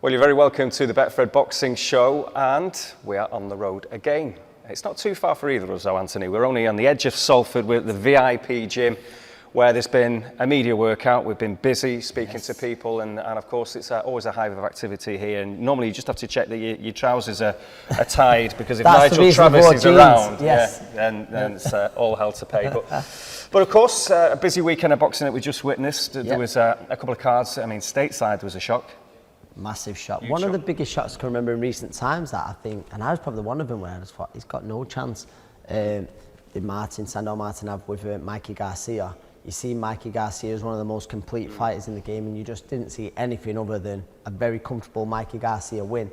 Well, you're very welcome to the Betfred Boxing Show, and we are on the road again. It's not too far for either of us, though, Anthony. We're only on the edge of Salford. We're at the VIP gym, where there's been a media workout. We've been busy speaking to people, and of course, it's always a hive of activity here. And normally, you just have to check that your trousers are tied, because if Nigel Travis is around, then it's all hell to pay. But of course, a busy weekend of boxing that we just witnessed. There was a couple of cards. I mean, stateside was a shock. Massive shock. One of the biggest shocks I can remember in recent times, that I think, and I was probably one of them, where I just thought he's got no chance. Did Sandor Martin have with Mikey Garcia? You see, Mikey Garcia is one of the most complete fighters in the game, and you just didn't see anything other than a very comfortable Mikey Garcia win.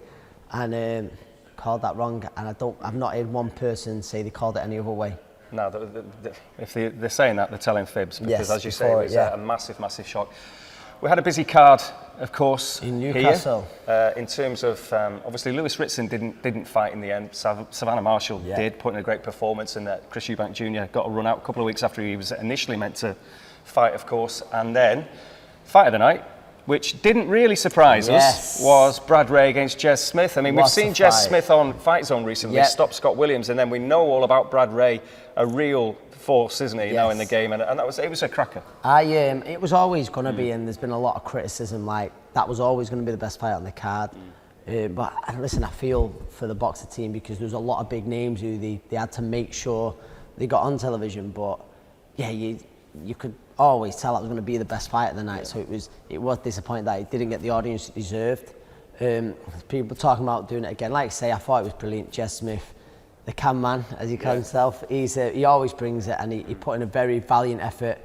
And called that wrong, and I've not heard one person say they called it any other way. No, if they're saying that, they're telling fibs, because as you say, it was a massive, massive shock. We had a busy card, of course, in Newcastle. Here, in terms of, obviously, Lewis Ritson didn't fight in the end. Savannah Marshall did, put in a great performance, and Chris Eubank Jr. got a run out a couple of weeks after he was initially meant to fight, of course. And then, fight of the night, which didn't really surprise us, was Brad Ray against Jess Smith. I mean, we've seen Jess Smith on Fight Zone recently, stop Scott Williams, and then we know all about Brad Ray, a real force, isn't he, now in the game, and it was a cracker. It was always going to be, and there's been a lot of criticism, like that was always going to be the best fight on the card. But listen, I feel for the boxer team, because there's a lot of big names who they had to make sure they got on television. But yeah, you could always tell that was going to be the best fight of the night. So it was disappointing that it didn't get the audience it deserved. People talking about doing it again. Like I say, I thought it was brilliant. Jess Smith, the cam man, as he calls himself, he always brings it, and he put in a very valiant effort.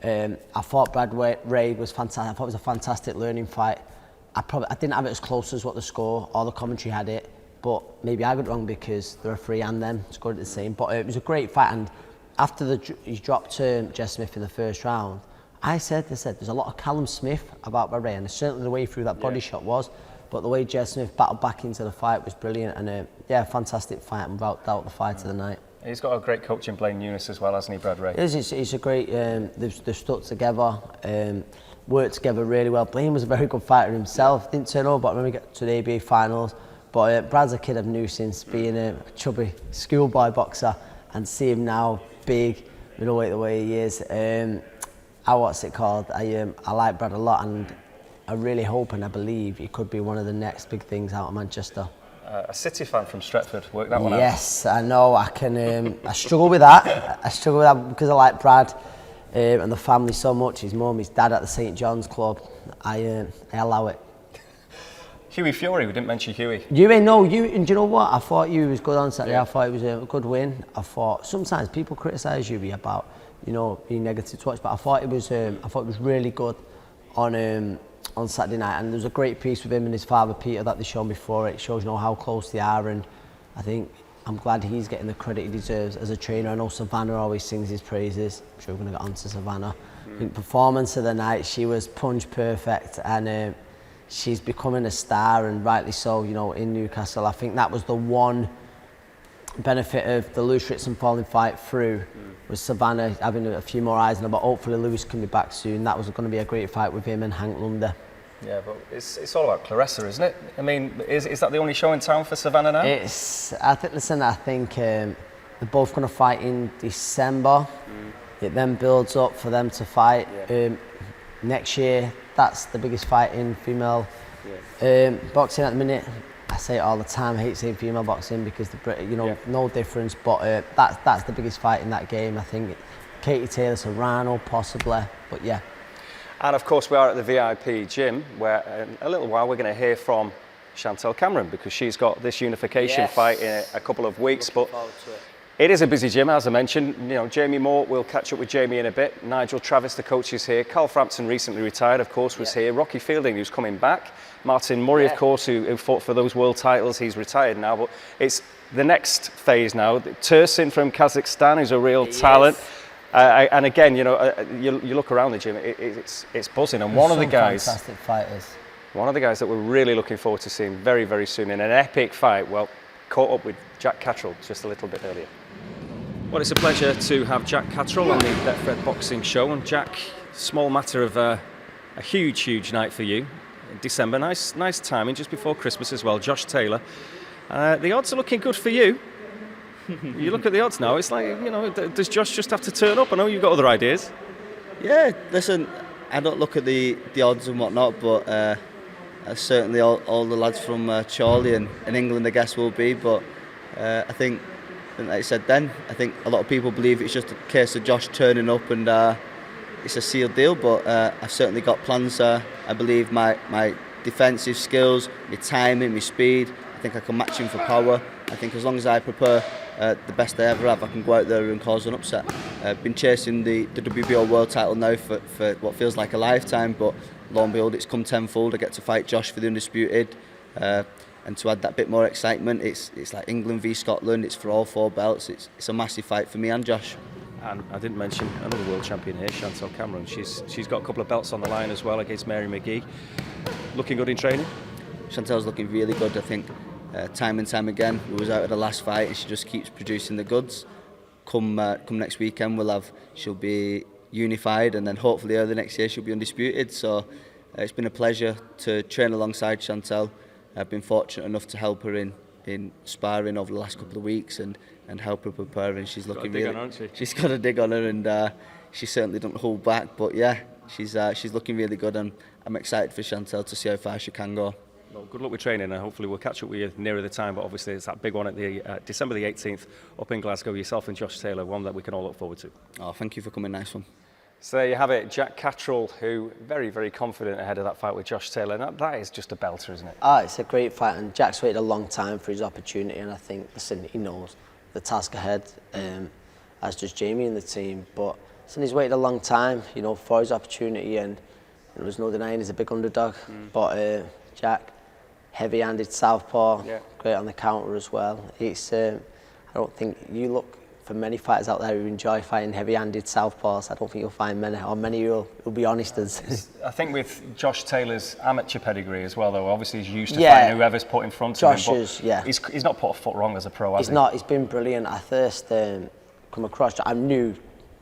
I thought Brad Ray was fantastic. I thought it was a fantastic learning fight. I didn't have it as close as what the score or the commentary had it, but maybe I got it wrong, because the referee and them scored it the same. But it was a great fight, and after he dropped Jess Smith in the first round, I said there's a lot of Callum Smith about Brad Ray, and certainly the way through that body shot was. But the way Jess Smith battled back into the fight was brilliant, and fantastic fight, and without doubt the fight of the night. He's got a great coach in Blaine Eunice as well, hasn't he, Brad Ray? He's a great, they've stuck together, worked together really well. Blaine was a very good fighter himself, didn't turn over, but I remember he got to the ABA finals. But Brad's a kid I've knew since being a chubby schoolboy boxer, and see him now big, middleweight the way he is. I like Brad a lot, and I really hope and I believe he could be one of the next big things out of Manchester. A City fan from Stretford, work that one out. Yes, I know. I can. I struggle with that. Because I like Brad and the family so much. His mum, his dad at the St John's Club. I allow it. Hughie Fury, we didn't mention Hughie. And do you know what? I thought Hughie was good on Saturday. I thought it was a good win. I thought sometimes people criticise Hughie about being negative to watch, but I thought it was really good on Saturday night, and there was a great piece with him and his father Peter that they showed before. It shows how close they are, and I think I'm glad he's getting the credit he deserves as a trainer. I know Savannah always sings his praises. I'm sure we're going to get on to Savannah. I think performance of the night, she was punch perfect, and she's becoming a star, and rightly so, in Newcastle. I think that was the one benefit of the Lewis Ritson falling fight through, was Savannah having a few more eyes on her, but hopefully Lewis can be back soon. That was going to be a great fight with him and Hank Lunder. Yeah, but it's all about Clarissa, isn't it? I mean, is that the only show in town for Savannah now? I think they're both going to fight in December. It then builds up for them to fight next year. That's the biggest fight in female boxing at the minute. I say it all the time. I hate saying female boxing because no difference. But that's the biggest fight in that game. I think Katie Taylor, Serrano, possibly. But yeah. And of course, we are at the VIP gym, where in a little while we're going to hear from Chantel Cameron, because she's got this unification fight in a couple of weeks. But it is a busy gym, as I mentioned. Jamie Moore, we'll catch up with Jamie in a bit. Nigel Travis, the coach, is here. Carl Frampton, recently retired, of course, was here. Rocky Fielding, who's coming back. Martin Murray, of course, who fought for those world titles. He's retired now, but it's the next phase now. Tursin from Kazakhstan, who's a real talent. And again, you look around the gym, it's buzzing. And one of the guys, fantastic fighters. One of the guys that we're really looking forward to seeing very, very soon in an epic fight. Well, caught up with Jack Catterall just a little bit earlier. Well, it's a pleasure to have Jack Catterall on the Betfred Boxing Show. And Jack, small matter of a huge, huge night for you. December. Nice timing, just before Christmas as well. Josh Taylor. The odds are looking good for you. You look at the odds now, it's like, does Josh just have to turn up? I know you've got other ideas. Yeah, listen, I don't look at the odds and whatnot, but certainly all the lads from Chorley and England, I guess, will be. But I think, like I said then, I think a lot of people believe it's just a case of Josh turning up and it's a sealed deal. But I've certainly got plans. I believe my defensive skills, my timing, my speed, I think I can match him for power. I think as long as I prepare the best I ever have, I can go out there and cause an upset. I've been chasing the WBO world title now for what feels like a lifetime, but lo and behold, it's come tenfold. I get to fight Josh for the undisputed, and to add that bit more excitement, it's like England v Scotland. It's for all 4 belts. It's a massive fight for me and Josh. And I didn't mention another world champion here, Chantel Cameron. She's got a couple of belts on the line as well against Mary McGee. Looking good in training? Chantel's looking really good, I think. Time and time again, we was out at the last fight and she just keeps producing the goods. Come next weekend, she'll be unified, and then hopefully early next year she'll be undisputed. So it's been a pleasure to train alongside Chantel. I've been fortunate enough to help her in sparring over the last couple of weeks and help her prepare, and she's looking really. She's got a dig on her, and she certainly doesn't hold back. But yeah, she's looking really good, and I'm excited for Chantel to see how far she can go. Well, good luck with training, and hopefully we'll catch up with you nearer the time. But obviously it's that big one at the December the 18th up in Glasgow. Yourself and Josh Taylor, one that we can all look forward to. Oh, thank you for coming. Nice one. So there you have it, Jack Catterall, who very, very confident ahead of that fight with Josh Taylor. And that is just a belter, isn't it? It's a great fight, and Jack's waited a long time for his opportunity, and I think, listen, he knows the task ahead, as does Jamie and the team. But listen, he's waited a long time, for his opportunity, and there was no denying he's a big underdog. But Jack, heavy-handed southpaw, great on the counter as well. It's I don't think you look for many fighters out there who enjoy fighting heavy-handed southpaws. I don't think you'll find many who'll be honest as. I think with Josh Taylor's amateur pedigree as well, though, obviously he's used to fighting whoever's put in front of him. But he's not put a foot wrong as a pro, has he? He's not. He's been brilliant. I first come across, I knew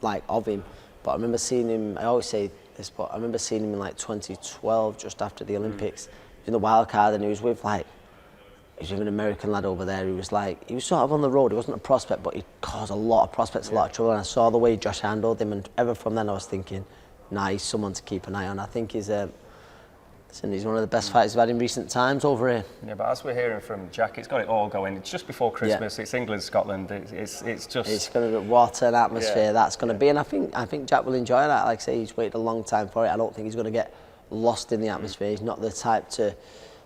of him, but I remember seeing him. I always say this, but I remember seeing him in 2012, just after the Olympics. In the wild card, and he was with an American lad over there. He was sort of on the road. He wasn't a prospect, but he caused a lot of prospects a lot of trouble. And I saw the way Josh handled him, and ever from then I was thinking, he's someone to keep an eye on. I think he's one of the best fighters we've had in recent times over here. Yeah, but as we're hearing from Jack, it's got it all going. It's just before Christmas. It's England, Scotland. It's just. It's going to be water and atmosphere. That's going to be, and I think Jack will enjoy that. Like I say, he's waited a long time for it. I don't think he's going to get lost in the atmosphere. He's not the type to.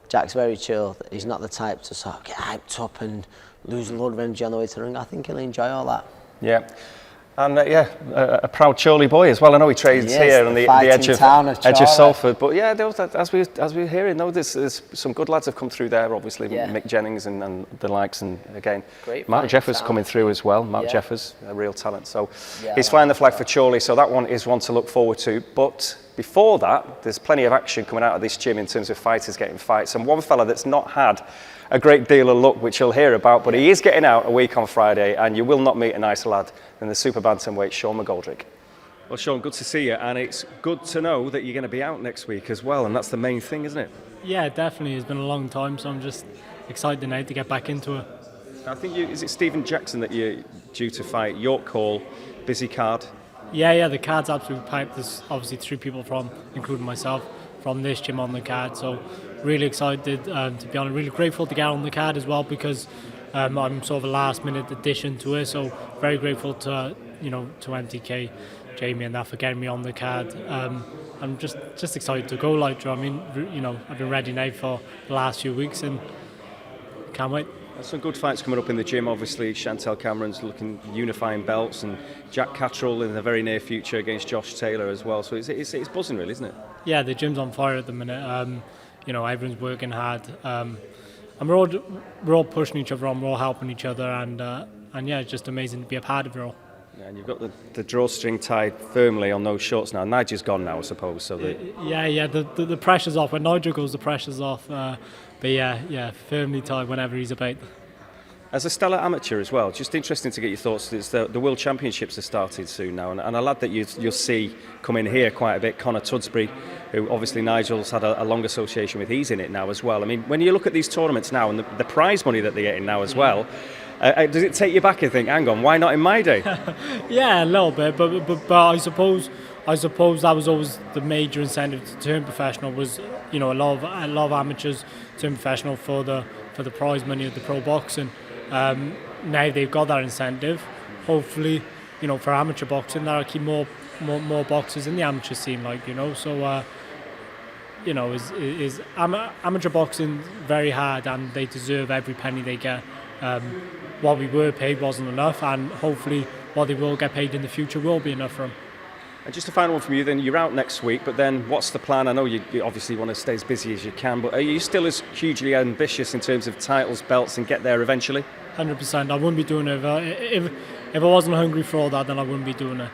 Jack's very chill. He's not the type to sort of get hyped up and lose a load of energy on the way to the ring. I think he'll enjoy all that. Yeah. And a proud Chorley boy as well. I know he trains here on the edge of Salford, but as we're hearing, there's some good lads have come through there. Obviously, Mick Jennings and the likes, and again, Mark Jeffers coming through as well. Mark Jeffers, a real talent. So he's flying the flag for Chorley. So that one is one to look forward to. But before that, there's plenty of action coming out of this gym in terms of fighters getting fights. And one fella that's not had a great deal of luck, which you'll hear about, but he is getting out a week on Friday, and you will not meet a nicer lad than the super bantamweight Sean McGoldrick. Well, Sean, good to see you, and it's good to know that you're going to be out next week as well, and that's the main thing, isn't it? Yeah, definitely. It's been a long time, so I'm just excited now to get back into it. I think is it Stephen Jackson that you're due to fight? York Hall, busy card. Yeah, the card's absolutely packed. There's obviously 3 people including myself, from this gym on the card. So really excited to be honest. Really grateful to get on the card as well, because I'm sort of a last minute addition to it. So very grateful to to MTK, Jamie and that for getting me on the card. I'm just excited to go. I've been ready now for the last few weeks and can't wait. There's some good fights coming up in the gym. Obviously, Chantelle Cameron's looking unifying belts, and Jack Catterall in the very near future against Josh Taylor as well. So it's buzzing, really, isn't it? Yeah, the gym's on fire at the minute. Everyone's working hard, and we're all pushing each other on. We're all helping each other, and it's just amazing to be a part of it all. Yeah, and you've got the drawstring tied firmly on those shorts now. Nigel's gone now, I suppose. So the pressure's off. When Nigel goes, the pressure's off. But firmly tied whenever he's about. As a stellar amateur as well, just interesting to get your thoughts. It's the World Championships have started soon now, and a lad that you'll see come in here quite a bit, Connor Tudsbury, who obviously Nigel's had a long association with, he's in it now as well. I mean, when you look at these tournaments now and the prize money that they're getting now as well, does it take you back and think, hang on, why not in my day? Yeah, a little bit, but I suppose that was always the major incentive to turn professional. Was, you know, a lot of amateurs turn professional for the prize money of the pro boxing. Now they've got that incentive. Hopefully, you know, for amateur boxing, that'll keep more boxers in the amateur scene, like, you know. So, you know, amateur boxing very hard, and they deserve every penny they get. What we were paid wasn't enough, and hopefully what they will get paid in the future will be enough for them. And just a final one from you then, you're out next week, but then what's the plan? I know you obviously want to stay as busy as you can, but are you still as hugely ambitious in terms of titles, belts, and get there eventually? 100%. I wouldn't be doing it if I wasn't hungry for all that, then I wouldn't be doing it.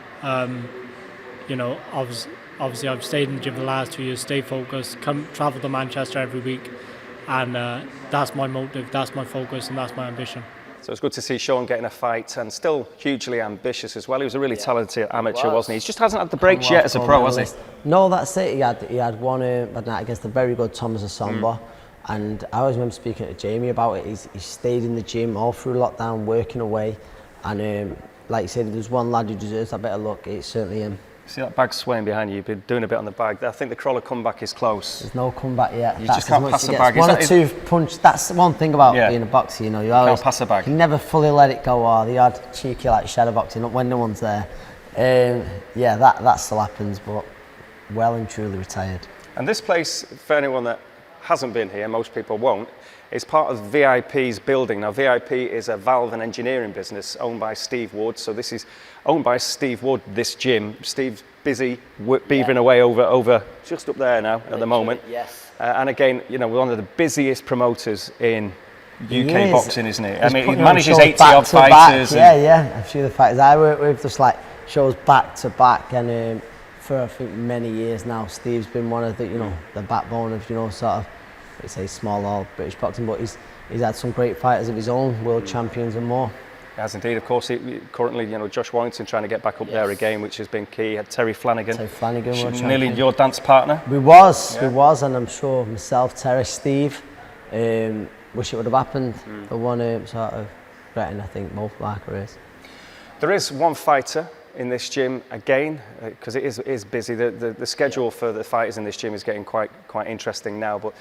You know, obviously I've stayed in the gym the last 2 years, stayed focused, travel to Manchester every week, and that's my motive, that's my focus, and that's my ambition. So it's good to see Sean getting a fight and still hugely ambitious as well. He was a really talented amateur, wasn't he? He just hasn't had the breaks yet as a pro, has he? No, that's it. He had one night against a very good Thomas Asomba. And I always remember speaking to Jamie about it. He stayed in the gym all through lockdown, working away. And like you said, if there's one lad who deserves that bit of luck, it's certainly him. See that bag swaying behind you? You've been doing a bit on the bag. I think the Crolla comeback is close. There's no comeback yet. You just can't pass the bag. One or two punch. That's one thing about being a boxer. You know, you always can't pass the bag. You never fully let it go. Or the odd cheeky like shadow boxing when no one's there. Yeah, that still happens, but well and truly retired. And this place, for anyone that hasn't been here, most people won't, is part of VIP's building. Now, VIP is a valve and engineering business owned by Steve Wood. So this is owned by Steve Wood, this gym. Steve's busy beavering away over just up there now at the moment. Yes. And again, you know, we're one of the busiest promoters in UK boxing, isn't it? I mean, he manages 80 odd fighters. Yeah. A few of the fighters I work with, just like shows back to back, and for I think many years now, Steve's been one of the, you know, the backbone of, you know, sort of, let's say, small or British boxing, but he's had some great fighters of his own, world champions and more. He has indeed. Of course, currently, you know, Josh Warrington trying to get back up there again, which has been key. Had Terry Flanagan, world nearly champion. Your dance partner. We was, and I'm sure myself, Terry, Steve, wish it would have happened. But one sort of regretting, I think, both of our careers. There is one fighter in this gym again, because it is busy. The schedule for the fighters in this gym is getting quite interesting now. But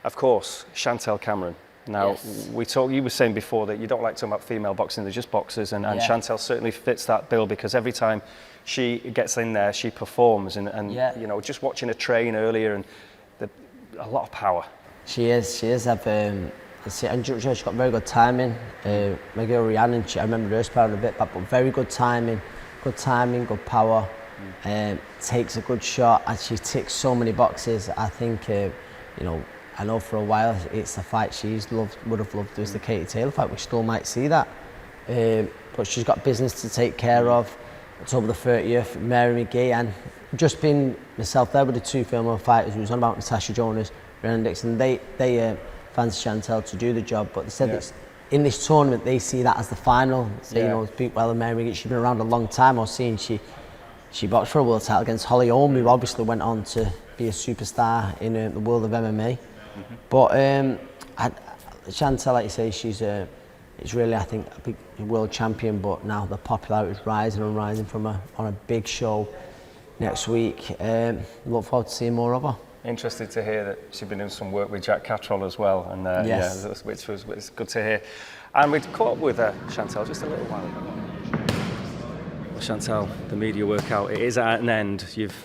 of course, Chantel Cameron. Now, you were saying before that you don't like talking about female boxing, they're just boxers, and Chantel certainly fits that bill, because every time she gets in there, she performs, and you know, just watching her train earlier, and a lot of power. She is. She's got very good timing. My girl Rhiannon, I remember her sparring a bit back, but very good timing, good power. Takes a good shot, and she ticks so many boxes. I think, you know, I know for a while it's the fight would have loved was the Katie Taylor fight. We still might see that, but she's got business to take care of. October the 30th, Mary McGee, and just been myself there with the two female fighters. We was on about Natasha Jonas, Brennan Dixon. They fancy Chantel to do the job, but they said that in this tournament they see that as the final. So you know, speak well of Mary McGee. She's been around a long time. I was seeing she boxed for a world title against Holly Holm, who obviously went on to be a superstar in the world of MMA. But Chantel, like you say, she's it's really, I think, a big world champion. But now the popularity is rising and rising from on a big show next week. Look forward to seeing more of her. Interested to hear that she's been doing some work with Jack Catterall as well, and which was good to hear. And we'd caught up with Chantel just a little while ago. Well, Chantel, the media workout, it is at an end. You've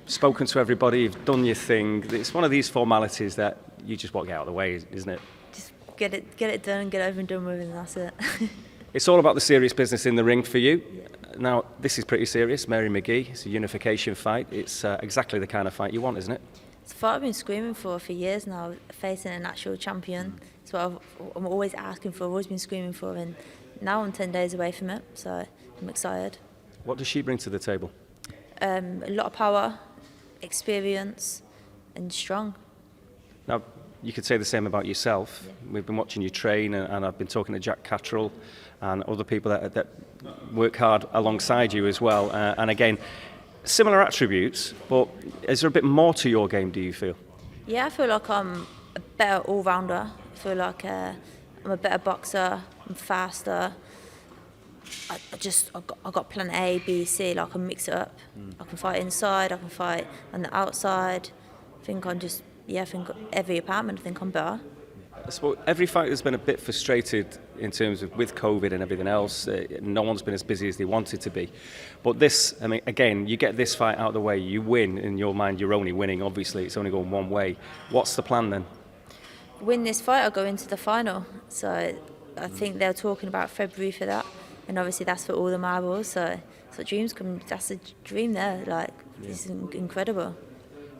spoken to everybody, you've done your thing. It's one of these formalities that you just want to get out of the way, isn't it? Just get it done and get over and done with, and that's it. It's all about the serious business in the ring for you. Now, this is pretty serious. Mary McGee, it's a unification fight. It's exactly the kind of fight you want, isn't it? It's a fight I've been screaming for years now, facing an actual champion. It's what I'm always asking for, I've always been screaming for, and now I'm 10 days away from it, so I'm excited. What does she bring to the table? A lot of power, experience, and strong. Now, you could say the same about yourself. We've been watching you train, and I've been talking to Jack Catterall and other people that work hard alongside you as well. And again, similar attributes, but is there a bit more to your game, do you feel? Yeah, I feel like I'm a better all-rounder. I feel like I'm a better boxer, I'm faster. I got plan A, B, C, like I can mix it up. I can fight inside, I can fight on the outside. I think I think every apartment, I think I'm better. I suppose every fighter's been a bit frustrated in terms of with COVID and everything else. No one's been as busy as they wanted to be. But this, I mean, again, you get this fight out of the way, you win. In your mind, you're only winning, obviously. It's only going one way. What's the plan then? Win this fight, I'll go into the final. So I think they're talking about February for that. And obviously that's for all the marbles. So dreams come, that's a dream there. Like, it's incredible.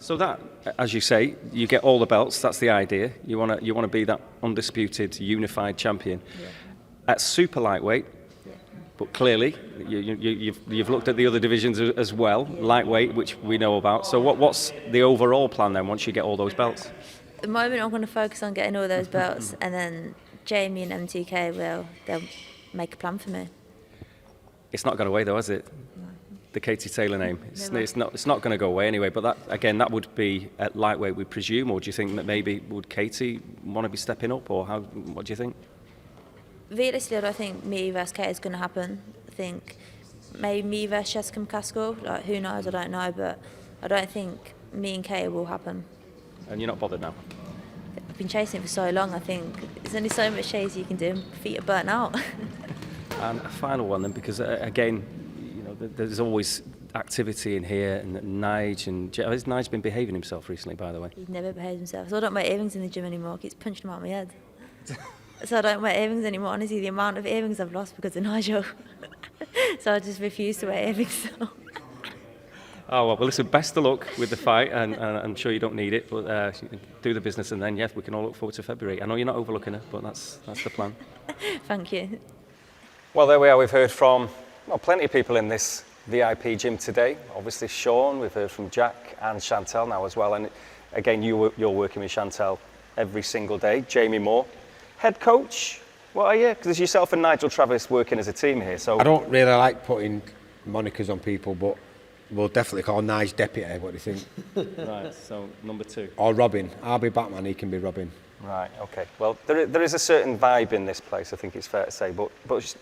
So that, as you say, you get all the belts. That's the idea. You want to be that undisputed, unified champion. Yeah. At super lightweight, but clearly you've looked at the other divisions as well. Yeah. Lightweight, which we know about. So what's the overall plan then once you get all those belts? At the moment, I'm going to focus on getting all those belts, and then Jamie and MTK they'll make a plan for me. It's not gone away though, has it? The Katie Taylor name. It's not going to go away anyway. But that would be at lightweight, we presume. Or do you think that maybe would Katie want to be stepping up, or how? What do you think? Realistically, I don't think me versus Katie is going to happen. I think maybe me versus Jessica McCaskill. Like, who knows? I don't know, but I don't think me and Katie will happen. And you're not bothered now? I've been chasing it for so long. I think there's only so much chase you can do. My feet are burnt out. And a final one then, because again, there's always activity in here, and Nige has Nige been behaving himself recently, by the way? He's never behaved himself. So I don't wear earrings in the gym anymore. He keeps punching them out of my head. So I don't wear earrings anymore. Honestly, the amount of earrings I've lost because of Nigel. So I just refuse to wear earrings. Oh, well, listen, best of luck with the fight, and I'm sure you don't need it, but do the business, and then, we can all look forward to February. I know you're not overlooking her, but that's the plan. Thank you. Well, there we are. We've heard from plenty of people in this VIP gym today. Obviously, Sean, we've heard from Jack and Chantelle now as well. And again, you're working with Chantelle every single day. Jamie Moore, head coach. What are you? Because it's yourself and Nigel Travis working as a team here. So I don't really like putting monikers on people, but we'll definitely call Nige deputy. What do you think? Right. So number 2. Or Robin. I'll be Batman. He can be Robin. Right, okay. Well, there is a certain vibe in this place, I think it's fair to say. But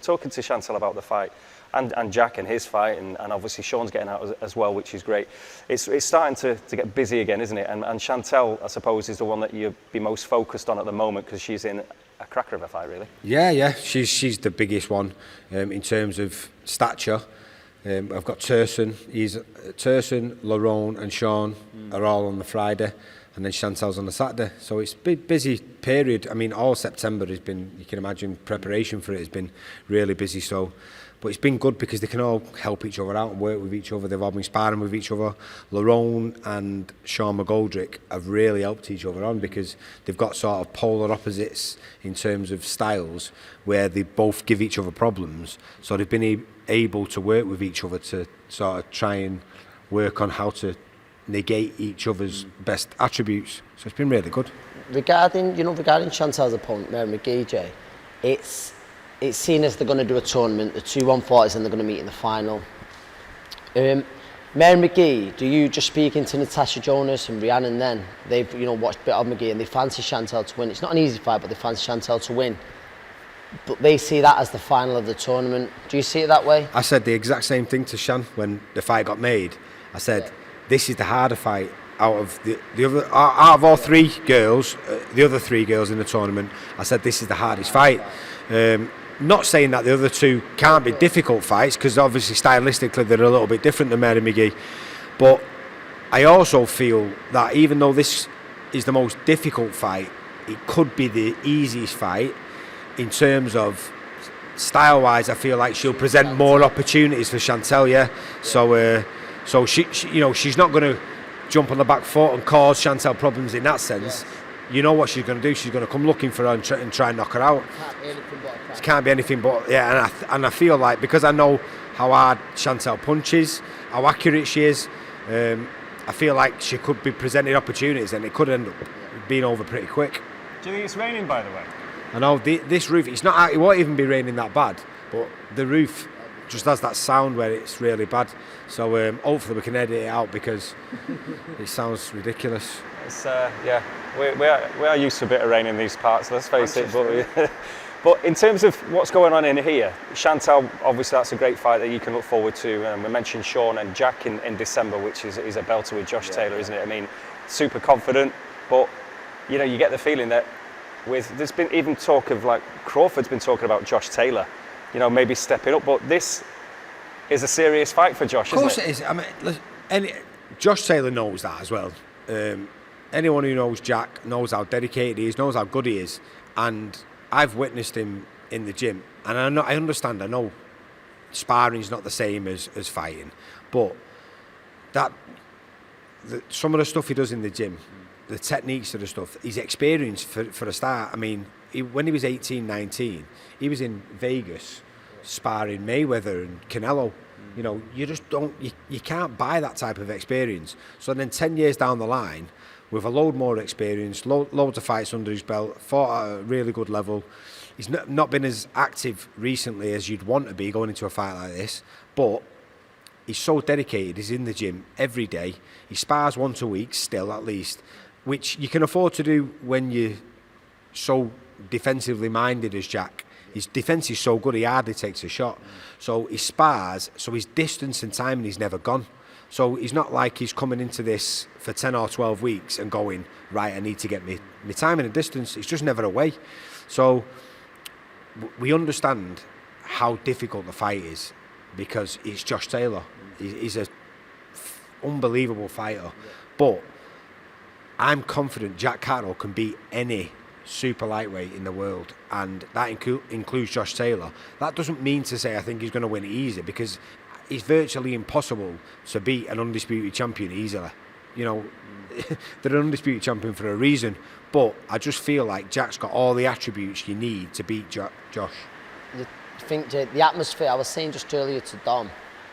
talking to Chantelle about the fight, and Jack and his fight, and obviously Sean's getting out as well, which is great. It's starting to get busy again, isn't it? And Chantelle, I suppose, is the one that you'd be most focused on at the moment, because she's in a cracker of a fight, really. Yeah. She's the biggest one in terms of stature. I've got Turson, Larone and Sean are all on the Friday. And then Chantel's on the Saturday. So it's a busy period. I mean, all September has been, you can imagine, preparation for it has been really busy. So, but it's been good because they can all help each other out and work with each other. They've all been sparring with each other. Larone and Sean McGoldrick have really helped each other on, because they've got sort of polar opposites in terms of styles, where they both give each other problems. So they've been able to work with each other to sort of try and work on how to negate each other's best attributes. So it's been really good. Regarding Chantelle's opponent, Mary McGee, Jay, it's seen as they're going to do a tournament, the 2 140s, and they're going to meet in the final. Mary McGee, do you just speaking to Natasha Jonas and Rhiannon then? They've watched a bit of McGee and they fancy Chantelle to win. It's not an easy fight, but they fancy Chantelle to win. But they see that as the final of the tournament. Do you see it that way? I said the exact same thing to Shan when the fight got made. I said, this is the harder fight out of the other, out of all 3 girls, the other 3 girls in the tournament. I said this is the hardest fight. Not saying that the other 2 can't be difficult fights, because obviously stylistically they're a little bit different than Mary McGee. But I also feel that even though this is the most difficult fight, it could be the easiest fight in terms of style-wise. I feel like she'll present more opportunities for Chantelle. Yeah, so she she's not going to jump on the back foot and cause Chantelle problems in that sense. You know what she's going to do. She's going to come looking for her and try and knock her out. It can't be anything but yeah. And I feel like, because I know how hard Chantelle punches, how accurate she is, I feel like she could be presented opportunities, and it could end up been over pretty quick. Do you think it's raining, by the way? I know this roof, it won't even be raining that bad, but the roof just has that sound where it's really bad. So hopefully we can edit it out because it sounds ridiculous. It's, we are used to a bit of rain in these parts, let's face it. But in terms of what's going on in here, Chantelle, obviously that's a great fight that you can look forward to. We mentioned Sean and Jack in December, which is a belter with Josh Taylor, isn't it? I mean, super confident, but you know, you get the feeling that there's been even talk of, like, Crawford's been talking about Josh Taylor, you know, maybe stepping up, but this is a serious fight for Josh, isn't it? Of course it is. I mean, listen, Josh Taylor knows that as well. Anyone who knows Jack knows how dedicated he is, knows how good he is, and I've witnessed him in the gym, and I understand. I know sparring's not the same as fighting, but some of the stuff he does in the gym, the techniques of the stuff, his experience for a start. I mean, when he was 18, 19, he was in Vegas sparring Mayweather and Canelo. You know, you just don't, you can't buy that type of experience. So then 10 years down the line, with a load more experience, loads of fights under his belt, fought at a really good level. He's not been as active recently as you'd want to be going into a fight like this, but he's so dedicated. He's in the gym every day. He spars once a week still, at least, which you can afford to do when you're so defensively minded as Jack. His defence is so good, he hardly takes a shot. So he spars, so his distance and timing is never gone. So he's not like he's coming into this for 10 or 12 weeks and going, right, I need to get my timing and distance. It's just never away. So we understand how difficult the fight is because it's Josh Taylor. He's an unbelievable fighter. But I'm confident Jack Catterall can beat any super lightweight in the world, and that includes Josh Taylor. That doesn't mean to say I think he's going to win it easy, because it's virtually impossible to beat an undisputed champion easily. You know, they're an undisputed champion for a reason, but I just feel like Jack's got all the attributes you need to beat Josh. You think, Jay, the atmosphere, I was saying just earlier to Dom,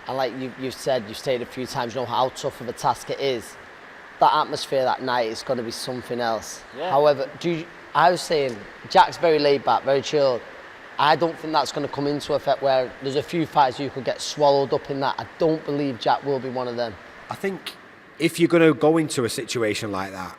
and like you've stated a few times, you know how tough of a task it is. That atmosphere that night is going to be something else. Yeah. However, I was saying, Jack's very laid back, very chilled. I don't think that's going to come into effect where there's a few fights you could get swallowed up in that. I don't believe Jack will be one of them. I think if you're going to go into a situation like that,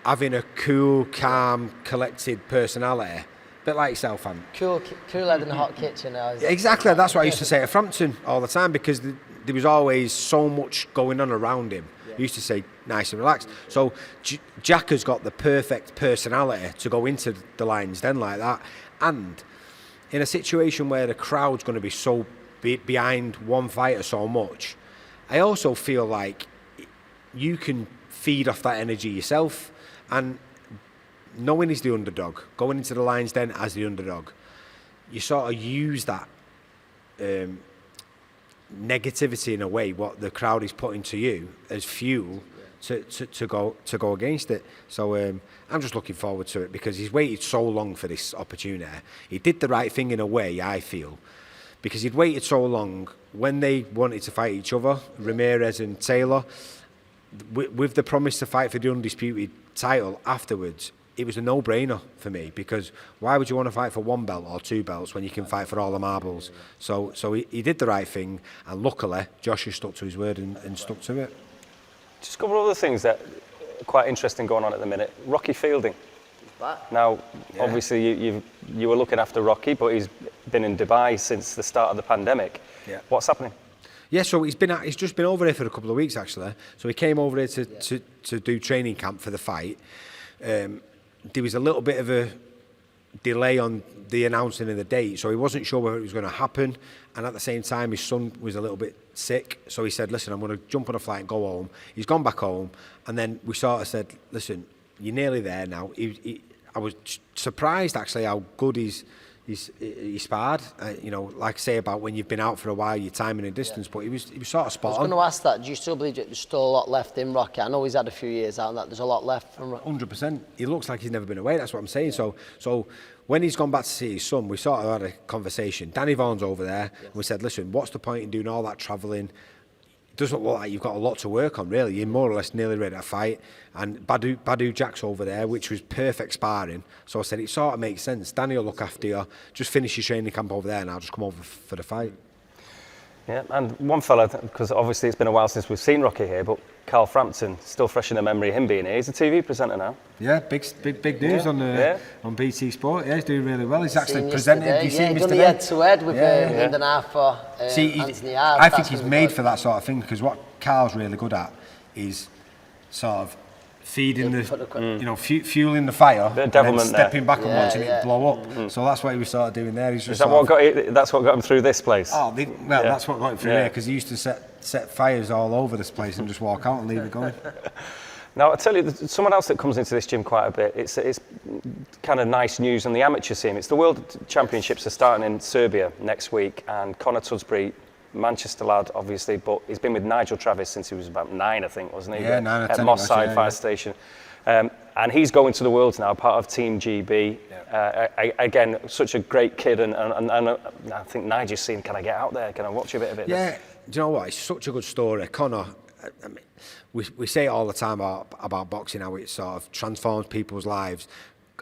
having a cool, calm, collected personality, a bit like yourself, Ant. Cool head in a hot kitchen. Exactly, that's what I used to say at Frampton all the time, because there was always so much going on around him. He used to say, nice and relaxed. So Jack has got the perfect personality to go into the Lion's Den like that. And in a situation where the crowd's going to be so behind one fighter so much, I also feel like you can feed off that energy yourself. And knowing he's the underdog, going into the Lion's Den as the underdog, you sort of use that negativity in a way, what the crowd is putting to you, as fuel to go against it. So I'm just looking forward to it, because he's waited so long for this opportunity. He did the right thing in a way, I feel, because he'd waited so long. When they wanted to fight each other, Ramirez and Taylor, with the promise to fight for the undisputed title afterwards, it was a no-brainer for me, because why would you want to fight for one belt or two belts when you can fight for all the marbles? So he did the right thing, and luckily Josh has stuck to his word and stuck to it. Just a couple of other things that are quite interesting going on at the minute. Rocky Fielding. Now, obviously you were looking after Rocky, but he's been in Dubai since the start of the pandemic. Yeah. What's happening? Yeah, so he's just been over here for a couple of weeks, actually. So he came over here to do training camp for the fight. There was a little bit of a delay on the announcing of the date, so he wasn't sure whether it was going to happen. And at the same time, his son was a little bit sick, so he said, listen, I'm going to jump on a flight and go home. He's gone back home, and then we sort of said, listen, you're nearly there now. I was surprised, actually, how good he sparred. You know, like I say about when you've been out for a while, your timing and distance, but he was sort of spot on. I was going to ask that. Do you still believe there's still a lot left in Rocky? I know he's had a few years out, and that there's a lot left from Rocky. 100%. He looks like he's never been away. That's what I'm saying. So when he's gone back to see his son, we sort of had a conversation. Danny Vaughan's over there, and we said, listen, what's the point in doing all that travelling? doesn't look like you've got a lot to work on, really. You're more or less nearly ready to fight. And Badu Jack's over there, which was perfect sparring. So I said, it sort of makes sense. Danny will look after you. Just finish your training camp over there and I'll just come over for the fight. Yeah, and one fella, because obviously it's been a while since we've seen Rocky here, but Carl Frampton, still fresh in the memory of him being here. He's a TV presenter now. Yeah, big news on BT Sport. Yeah, he's doing really well. He's actually presented. Have you seen him yesterday? Head-to-head with Lyndon Arthur, Anthony Hard. I think he's made for that sort of thing, because what Carl's really good at is sort of feeding fueling the fire, and then stepping back and watching it blow up. So that's what he was sort of doing there. He's just that's what got him through this place? That's what got him through here, because he used to set fires all over this place and just walk out and leave it going. Now, I tell you, someone else that comes into this gym quite a bit, it's kind of nice news on the amateur scene. It's the World Championships are starting in Serbia next week, and Connor Tudsbury, Manchester lad, obviously, but he's been with Nigel Travis since he was about 9, I think, wasn't he? Yeah, 9 or 10. At Moss Side Fire Station. And he's going to the Worlds now, part of Team GB. Again, such a great kid, and I think Nigel's seen, can I get out there? Can I watch a bit of it? Yeah, do you know what? It's such a good story. Connor, I mean, we say it all the time about boxing, how it sort of transforms people's lives.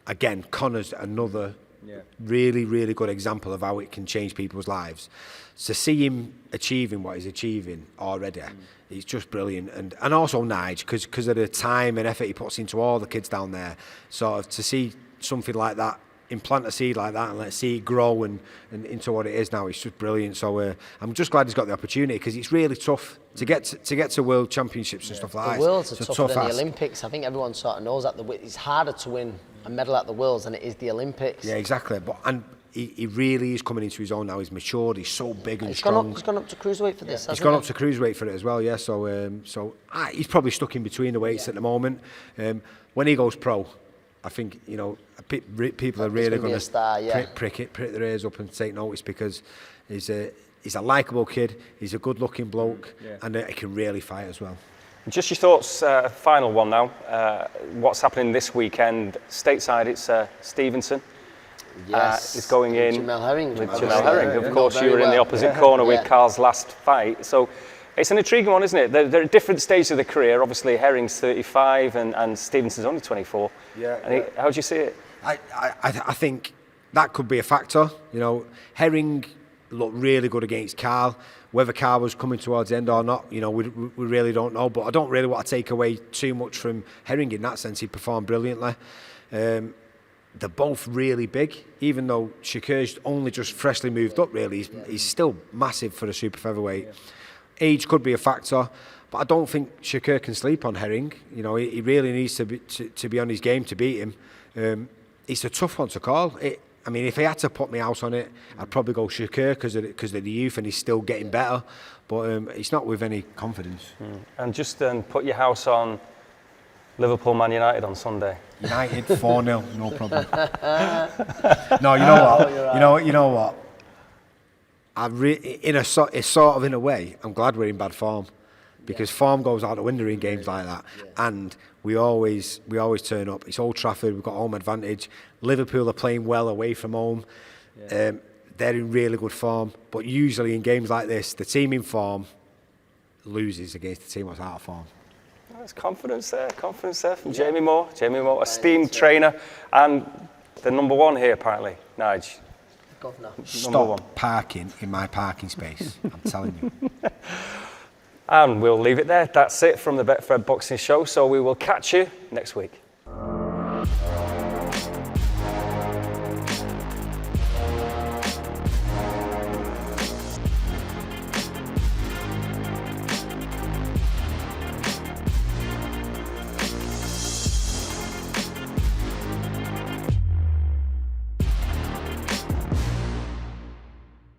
Again, Connor's another really, really good example of how it can change people's lives. To see him achieving what he's achieving already, it's just brilliant. And also Nige, because of the time and effort he puts into all the kids down there, sort of to see something like that, implant a seed like that and let's see it grow and into what it is now, it's just brilliant. So I'm just glad he's got the opportunity, because it's really tough to get to World Championships and stuff like that. The Worlds are tougher than the Olympics. I think everyone sort of knows that. It's harder to win a medal at the Worlds than it is the Olympics. Yeah, exactly. But he really is coming into his own now. He's matured. He's so big and strong. He's gone up to cruiserweight for this. He's gone up to cruiserweight for it as well. Yeah. So he's probably stuck in between the weights at the moment. When he goes pro, I think people are really going to prick their ears up and take notice, because he's a likeable kid. He's a good-looking bloke, and he can really fight as well. Just your thoughts, final one now. What's happening this weekend? Stateside, it's Stevenson. Yes. Is going in Jamel Herring. with Jamel Herring. Of course, you were in the opposite corner with Carl's last fight. So it's an intriguing one, isn't it? They're at different stages of the career. Obviously, Herring's 35 and Stevenson's only 24. How do you see it? I think that could be a factor. You know, Herring looked really good against Carl. Whether Carl was coming towards the end or not, you know, we really don't know. But I don't really want to take away too much from Herring in that sense. He performed brilliantly. They're both really big, even though Shakur's only just freshly moved up, really. He's still massive for a super featherweight. Age could be a factor, but I don't think Shakur can sleep on Herring. You know, he really needs to be on his game to beat him. It's a tough one to call. I mean, if he had to put me out on it, I'd probably go Shakur because of the youth and he's still getting better, but it's not with any confidence. And just put your house on Liverpool Man United on Sunday. United 4-0, no problem. No, you know what? You know what? In a way, I'm glad we're in bad form, because form goes out the window in games like that, and we always turn up. It's Old Trafford. We've got home advantage. Liverpool are playing well away from home. They're in really good form, but usually in games like this, the team in form loses against the team that's out of form. There's confidence there from Jamie Moore. Jamie Moore, esteemed trainer, and the number one here apparently, Nige. Governor. Stop parking in my parking space. I'm telling you. And we'll leave it there. That's it from the Betfred Boxing Show. So we will catch you next week.